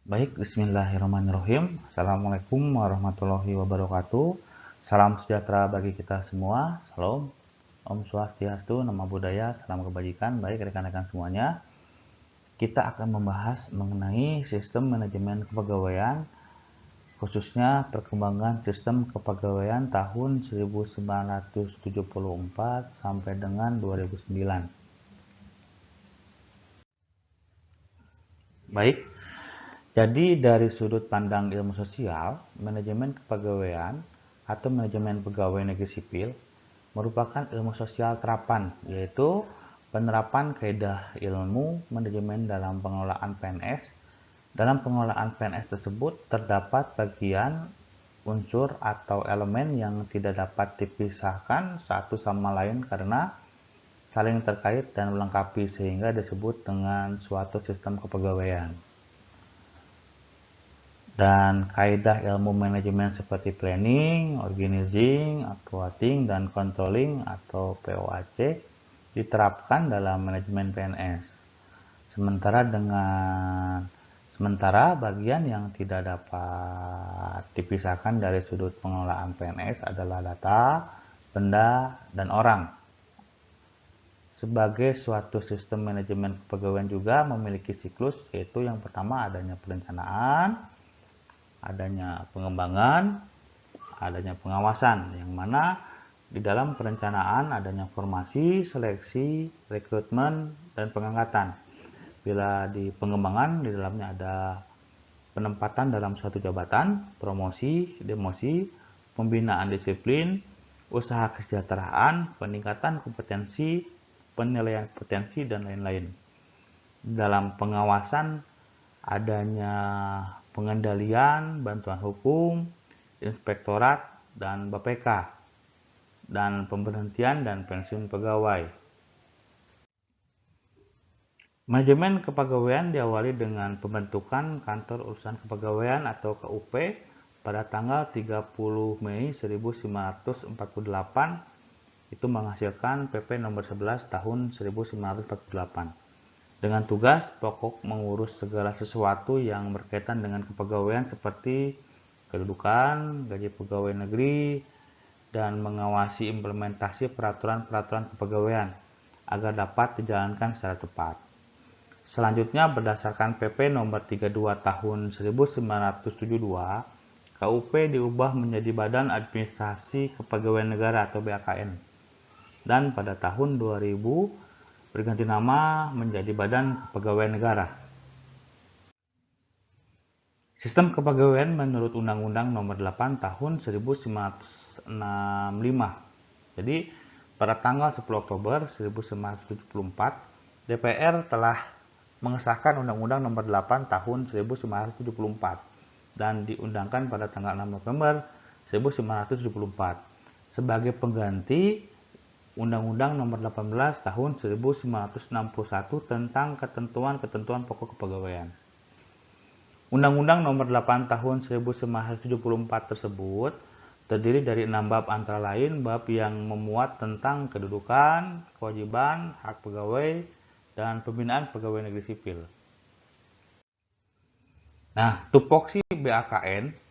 Baik, bismillahirrahmanirrahim. Assalamualaikum warahmatullahi wabarakatuh. Salam sejahtera bagi kita semua. Salam. Om Swastiastu, Namo Buddhaya, salam kebajikan. Baik, rekan-rekan semuanya. Kita akan membahas mengenai sistem manajemen kepegawaian, khususnya perkembangan sistem kepegawaian tahun 1974 sampai dengan 2009. Baik, jadi dari sudut pandang ilmu sosial, manajemen kepegawaian atau manajemen pegawai negeri sipil merupakan ilmu sosial terapan, yaitu penerapan kaidah ilmu manajemen dalam pengelolaan PNS. Dalam pengelolaan PNS tersebut terdapat bagian unsur atau elemen yang tidak dapat dipisahkan satu sama lain karena saling terkait dan melengkapi sehingga disebut dengan suatu sistem kepegawaian. Dan kaidah ilmu manajemen seperti planning, organizing, accounting, dan controlling atau POAC diterapkan dalam manajemen PNS. Sementara bagian yang tidak dapat dipisahkan dari sudut pengelolaan PNS adalah data, benda, dan orang. Sebagai suatu sistem manajemen kepegawaian juga memiliki siklus, yaitu yang pertama adanya perencanaan, adanya pengembangan, adanya pengawasan, yang mana di dalam perencanaan adanya formasi, seleksi, rekrutmen, dan pengangkatan. Bila di pengembangan, di dalamnya ada penempatan dalam suatu jabatan, promosi, demosi, pembinaan disiplin, usaha kesejahteraan, peningkatan kompetensi, penilaian potensi, dan lain-lain. Dalam pengawasan adanya pengendalian, bantuan hukum, inspektorat, dan BPK, dan pemberhentian dan pensiun pegawai. Manajemen kepegawaian diawali dengan pembentukan Kantor Urusan Kepegawaian atau KUP pada tanggal 30 Mei 1948. Itu menghasilkan PP nomor 11 tahun 1948. Dengan tugas pokok mengurus segala sesuatu yang berkaitan dengan kepegawaian seperti kedudukan, gaji pegawai negeri, dan mengawasi implementasi peraturan-peraturan kepegawaian agar dapat dijalankan secara tepat. Selanjutnya berdasarkan PP nomor 32 tahun 1972, KUP diubah menjadi Badan Administrasi Kepegawaian Negara atau BAKN. Dan pada tahun 2000 berganti nama menjadi Badan Kepegawaian Negara. Sistem kepegawaian menurut Undang-Undang Nomor 8 Tahun 1965. Jadi pada tanggal 10 Oktober 1974, DPR telah mengesahkan Undang-Undang Nomor 8 Tahun 1974 dan diundangkan pada tanggal 6 November 1974 sebagai pengganti Undang-Undang Nomor 18 Tahun 1961 tentang ketentuan-ketentuan pokok kepegawaian. Undang-Undang Nomor 8 Tahun 1974 tersebut terdiri dari 6 bab, antara lain bab yang memuat tentang kedudukan, kewajiban, hak pegawai, dan pembinaan pegawai negeri sipil. Nah, tupoksi BAKN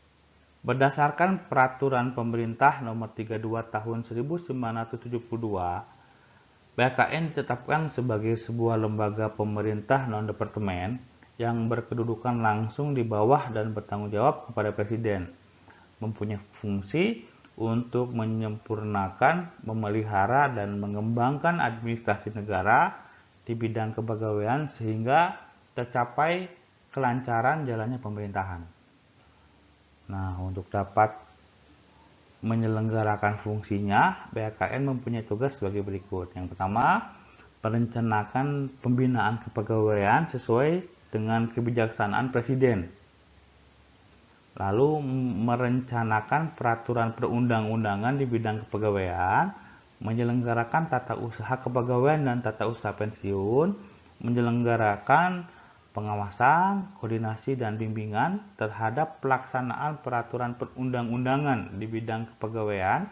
berdasarkan Peraturan Pemerintah Nomor 32 Tahun 1972, BAKN ditetapkan sebagai sebuah lembaga pemerintah non-departemen yang berkedudukan langsung di bawah dan bertanggung jawab kepada Presiden, mempunyai fungsi untuk menyempurnakan, memelihara, dan mengembangkan administrasi negara di bidang kepegawaian sehingga tercapai kelancaran jalannya pemerintahan. Nah, untuk dapat menyelenggarakan fungsinya, BAKN mempunyai tugas sebagai berikut. Yang pertama, merencanakan pembinaan kepegawaian sesuai dengan kebijaksanaan Presiden. Lalu merencanakan peraturan perundang-undangan di bidang kepegawaian, menyelenggarakan tata usaha kepegawaian dan tata usaha pensiun, menyelenggarakan pengawasan, koordinasi, dan bimbingan terhadap pelaksanaan peraturan perundang-undangan di bidang kepegawaian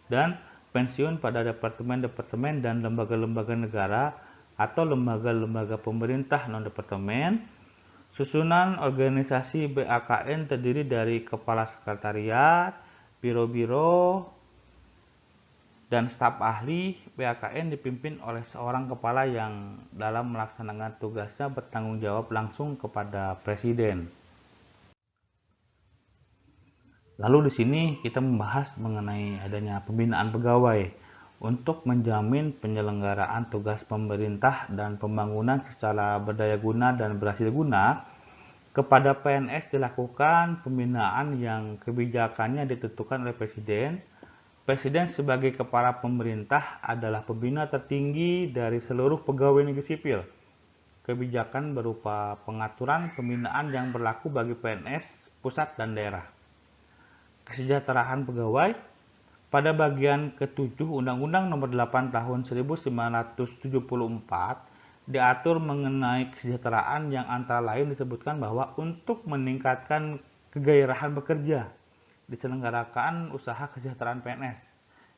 dan pensiun pada departemen-departemen dan lembaga-lembaga negara atau lembaga-lembaga pemerintah non-departemen, Susunan organisasi BAKN terdiri dari kepala sekretariat, biro-biro, dan staf ahli. BAKN dipimpin oleh seorang kepala yang dalam melaksanakan tugasnya bertanggung jawab langsung kepada presiden. Lalu di sini kita membahas mengenai adanya pembinaan pegawai untuk menjamin penyelenggaraan tugas pemerintah dan pembangunan secara berdaya guna dan berhasil guna. Kepada PNS dilakukan pembinaan yang kebijakannya ditentukan oleh Presiden. Presiden sebagai kepala pemerintah adalah pembina tertinggi dari seluruh pegawai negeri sipil. Kebijakan berupa pengaturan pembinaan yang berlaku bagi PNS pusat dan daerah. Kesejahteraan pegawai pada bagian ke-7 Undang-Undang Nomor 8 Tahun 1974 diatur mengenai kesejahteraan yang antara lain disebutkan bahwa untuk meningkatkan kegairahan bekerja diselenggarakan usaha kesejahteraan PNS.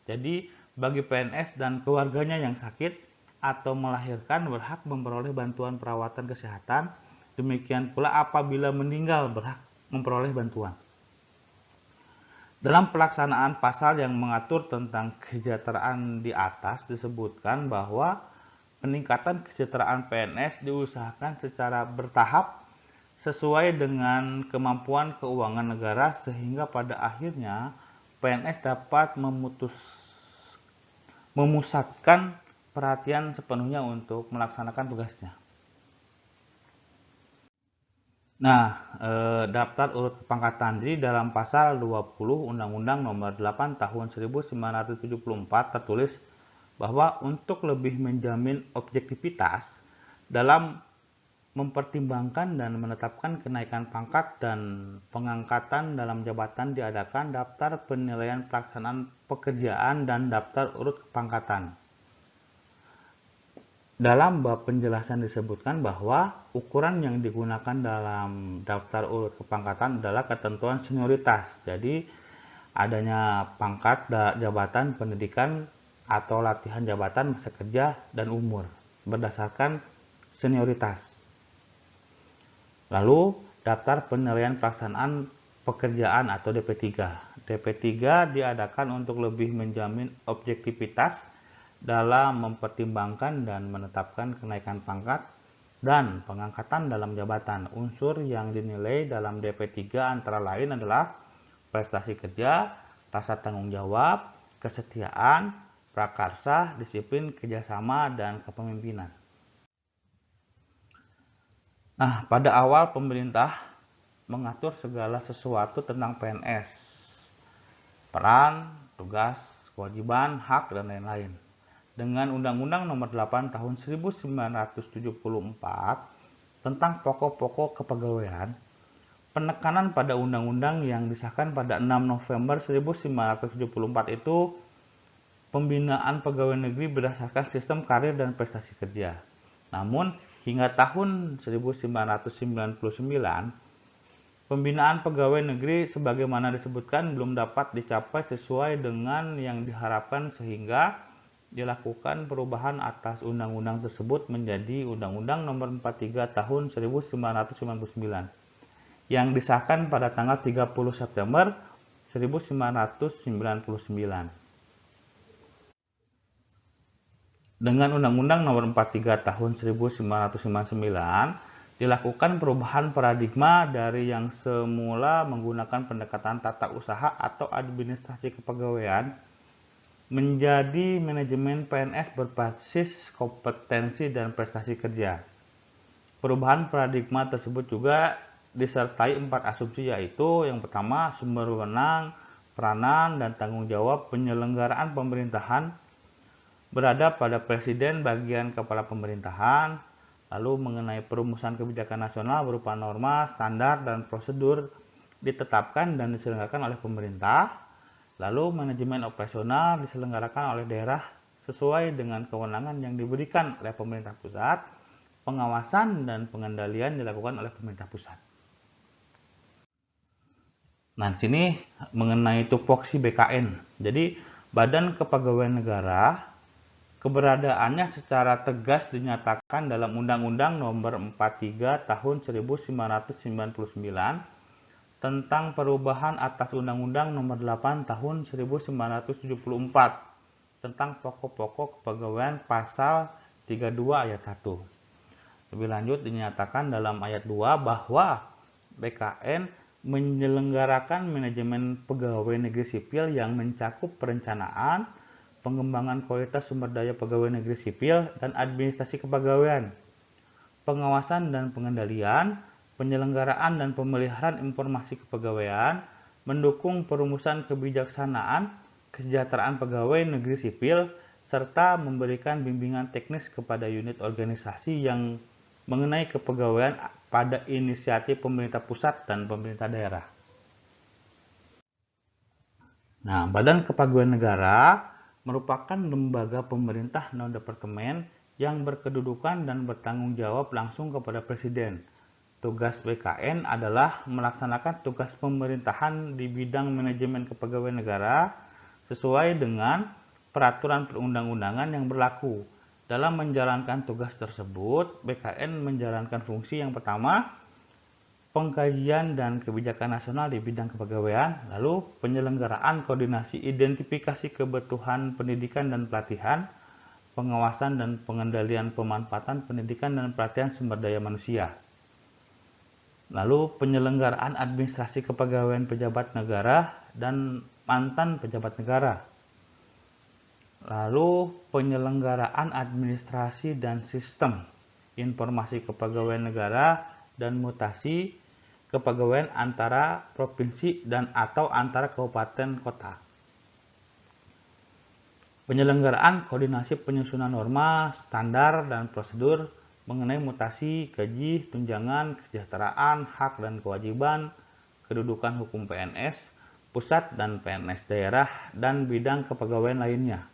Jadi bagi PNS dan keluarganya yang sakit atau melahirkan berhak memperoleh bantuan perawatan kesehatan. Demikian pula apabila meninggal berhak memperoleh bantuan. Dalam pelaksanaan pasal yang mengatur tentang kesejahteraan di atas disebutkan bahwa peningkatan kesejahteraan PNS diusahakan secara bertahap sesuai dengan kemampuan keuangan negara sehingga pada akhirnya PNS dapat memusatkan perhatian sepenuhnya untuk melaksanakan tugasnya. Nah, daftar urut kepangkatan. Jadi dalam pasal 20 Undang-Undang Nomor 8 Tahun 1974 tertulis bahwa untuk lebih menjamin objektivitas dalam mempertimbangkan dan menetapkan kenaikan pangkat dan pengangkatan dalam jabatan diadakan daftar penilaian pelaksanaan pekerjaan dan daftar urut kepangkatan. Dalam bab penjelasan disebutkan bahwa ukuran yang digunakan dalam daftar urut kepangkatan adalah ketentuan senioritas. Jadi adanya pangkat, jabatan, pendidikan, atau latihan jabatan, masa kerja, dan umur berdasarkan senioritas. Lalu daftar penilaian pelaksanaan pekerjaan atau DP3. DP3 diadakan untuk lebih menjamin objektivitas dalam mempertimbangkan dan menetapkan kenaikan pangkat dan pengangkatan dalam jabatan. Unsur yang dinilai dalam DP3 antara lain adalah prestasi kerja, rasa tanggung jawab, kesetiaan, prakarsa, disiplin, kerjasama, dan kepemimpinan. Nah, pada awal pemerintah mengatur segala sesuatu tentang PNS, peran, tugas, kewajiban, hak, dan lain-lain. Dengan Undang-Undang Nomor 8 Tahun 1974 tentang pokok-pokok kepegawaian, penekanan pada undang-undang yang disahkan pada 6 November 1974 itu pembinaan pegawai negeri berdasarkan sistem karir dan prestasi kerja. Namun, hingga tahun 1999, pembinaan pegawai negeri sebagaimana disebutkan belum dapat dicapai sesuai dengan yang diharapkan sehingga dilakukan perubahan atas undang-undang tersebut menjadi Undang-Undang Nomor 43 Tahun 1999 yang disahkan pada tanggal 30 September 1999. Dengan Undang-Undang Nomor 43 Tahun 1999 dilakukan perubahan paradigma dari yang semula menggunakan pendekatan tata usaha atau administrasi kepegawaian menjadi manajemen PNS berbasis kompetensi dan prestasi kerja. Perubahan paradigma tersebut juga disertai 4 asumsi, yaitu yang pertama sumber wenang, peranan, dan tanggung jawab penyelenggaraan pemerintahan berada pada Presiden bagian kepala pemerintahan. Lalu mengenai perumusan kebijakan nasional berupa norma, standar, dan prosedur ditetapkan dan diselenggarakan oleh pemerintah. Lalu manajemen operasional diselenggarakan oleh daerah sesuai dengan kewenangan yang diberikan oleh pemerintah pusat. Pengawasan dan pengendalian dilakukan oleh pemerintah pusat. Nah, di sini mengenai tupoksi BKN. Jadi, Badan Kepegawaian Negara Keberadaannya secara tegas dinyatakan dalam Undang-Undang Nomor 43 Tahun 1999 tentang perubahan atas Undang-Undang Nomor 8 Tahun 1974 tentang pokok-pokok kepegawaian pasal 32 ayat 1. Lebih lanjut dinyatakan dalam ayat 2 bahwa BKN menyelenggarakan manajemen pegawai negeri sipil yang mencakup perencanaan, pengembangan kualitas sumber daya pegawai negeri sipil dan administrasi kepegawaian, pengawasan dan pengendalian, penyelenggaraan dan pemeliharaan informasi kepegawaian, mendukung perumusan kebijaksanaan, kesejahteraan pegawai negeri sipil, serta memberikan bimbingan teknis kepada unit organisasi yang mengenai kepegawaian pada inisiatif pemerintah pusat dan pemerintah daerah. Nah, Badan Kepegawaian Negara merupakan lembaga pemerintah non-departemen yang berkedudukan dan bertanggung jawab langsung kepada Presiden. Tugas BKN adalah melaksanakan tugas pemerintahan di bidang manajemen kepegawaian negara sesuai dengan peraturan perundang-undangan yang berlaku. Dalam menjalankan tugas tersebut, BKN menjalankan fungsi yang pertama, pengkajian dan kebijakan nasional di bidang kepegawaian, lalu penyelenggaraan koordinasi identifikasi kebutuhan pendidikan dan pelatihan, pengawasan dan pengendalian pemanfaatan pendidikan dan pelatihan sumber daya manusia, lalu penyelenggaraan administrasi kepegawaian pejabat negara dan mantan pejabat negara, lalu penyelenggaraan administrasi dan sistem informasi kepegawaian negara dan mutasi kepegawaian antara provinsi dan atau antara kabupaten kota. Penyelenggaraan koordinasi penyusunan norma, standar, dan prosedur mengenai mutasi, gaji, tunjangan, kesejahteraan, hak dan kewajiban, kedudukan hukum PNS, pusat dan PNS daerah, dan bidang kepegawaian lainnya.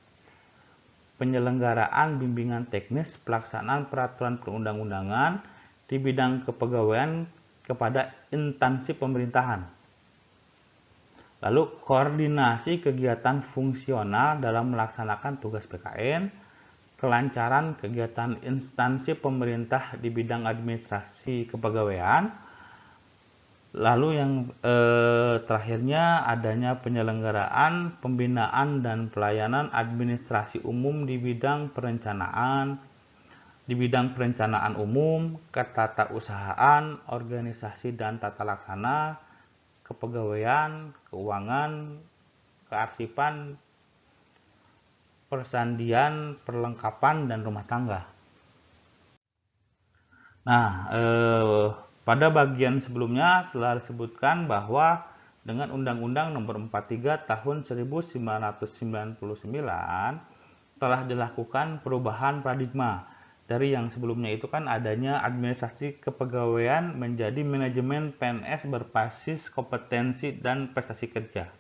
Penyelenggaraan bimbingan teknis pelaksanaan peraturan perundang-undangan di bidang kepegawaian kepada instansi pemerintahan. Lalu koordinasi kegiatan fungsional dalam melaksanakan tugas BKN, kelancaran kegiatan instansi pemerintah di bidang administrasi kepegawaian. Lalu yang terakhirnya adanya penyelenggaraan, pembinaan dan pelayanan administrasi umum di bidang perencanaan umum, ketatausahaan, organisasi dan tata laksana, kepegawaian, keuangan, kearsipan, persandian, perlengkapan, dan rumah tangga. Nah, pada bagian sebelumnya telah disebutkan bahwa dengan Undang-Undang Nomor 43 Tahun 1999 telah dilakukan perubahan paradigma. Dari yang sebelumnya itu kan adanya administrasi kepegawaian menjadi manajemen PNS berbasis kompetensi dan prestasi kerja.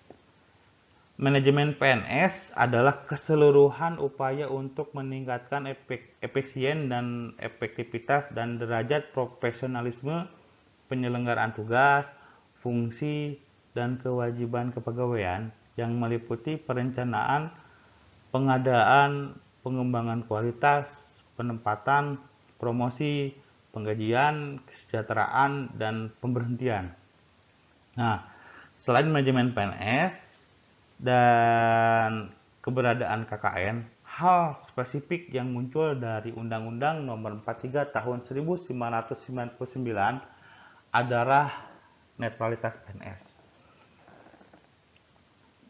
Manajemen PNS adalah keseluruhan upaya untuk meningkatkan efisien dan efektivitas dan derajat profesionalisme penyelenggaraan tugas, fungsi, dan kewajiban kepegawaian yang meliputi perencanaan, pengadaan, pengembangan kualitas, penempatan, promosi, penggajian, kesejahteraan, dan pemberhentian. Nah, selain manajemen PNS dan keberadaan KKN, hal spesifik yang muncul dari Undang-Undang Nomor 43 Tahun 1999 adalah netralitas PNS.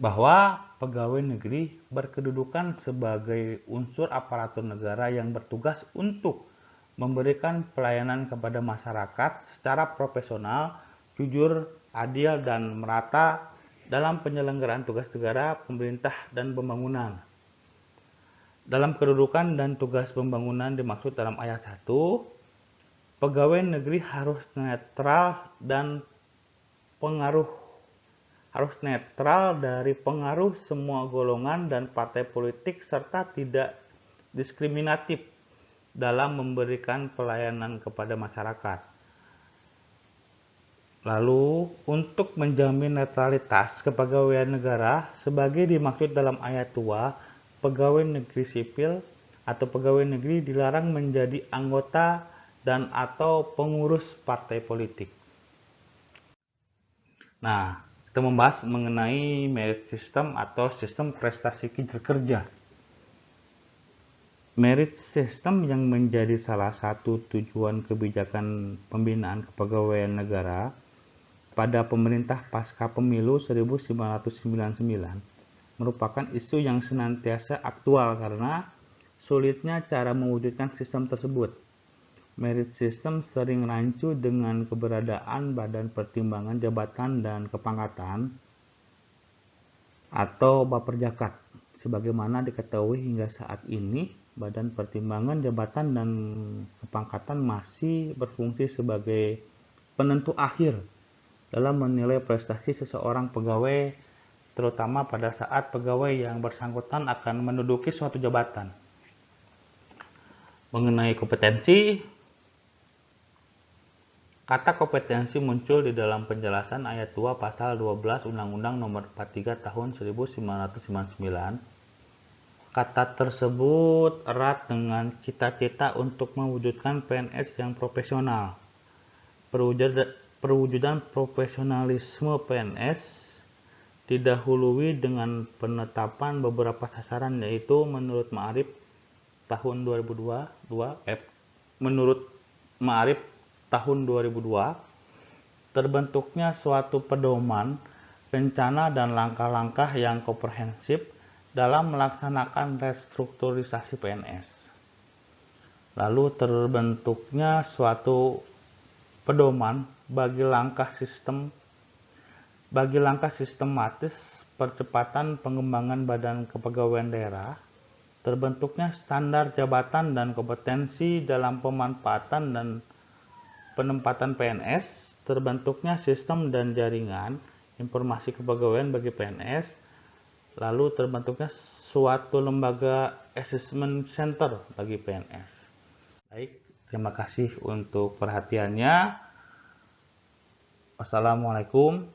Bahwa pegawai negeri berkedudukan sebagai unsur aparatur negara yang bertugas untuk memberikan pelayanan kepada masyarakat secara profesional, jujur, adil, dan merata dalam penyelenggaraan tugas negara, pemerintah, dan pembangunan. Dalam kedudukan dan tugas pembangunan dimaksud dalam ayat 1, pegawai negeri harus netral dari pengaruh semua golongan dan partai politik serta tidak diskriminatif dalam memberikan pelayanan kepada masyarakat. Lalu, untuk menjamin netralitas kepegawaian negara sebagai dimaksud dalam ayat 2, pegawai negeri sipil atau pegawai negeri dilarang menjadi anggota dan atau pengurus partai politik. Nah, kita membahas mengenai merit system atau sistem prestasi kerja. Merit system yang menjadi salah satu tujuan kebijakan pembinaan kepegawaian negara pada pemerintah pasca pemilu 1999 merupakan isu yang senantiasa aktual karena sulitnya cara mewujudkan sistem tersebut. Merit system sering rancu dengan keberadaan Badan Pertimbangan Jabatan dan Kepangkatan atau Baperjakat. Sebagaimana diketahui hingga saat ini, Badan Pertimbangan Jabatan dan Kepangkatan masih berfungsi sebagai penentu akhir dalam menilai prestasi seseorang pegawai, terutama pada saat pegawai yang bersangkutan akan menduduki suatu jabatan. Mengenai kompetensi, kata kompetensi muncul di dalam penjelasan ayat 2 pasal 12 Undang-Undang Nomor 43 Tahun 1999. Kata tersebut erat dengan cita-cita untuk mewujudkan PNS yang profesional. Perwujudan profesionalisme PNS didahului dengan penetapan beberapa sasaran, yaitu menurut Ma'arif tahun 2002, terbentuknya suatu pedoman, rencana dan langkah-langkah yang komprehensif dalam melaksanakan restrukturisasi PNS. Lalu terbentuknya suatu pedoman bagi langkah sistematis percepatan pengembangan badan kepegawaian daerah, terbentuknya standar jabatan dan kompetensi dalam pemanfaatan dan penempatan PNS, terbentuknya sistem dan jaringan informasi kepegawaian bagi PNS, lalu terbentuknya suatu lembaga assessment center bagi PNS. Baik, terima kasih untuk perhatiannya. Wassalamualaikum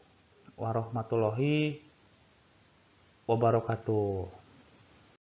warahmatullahi wabarakatuh.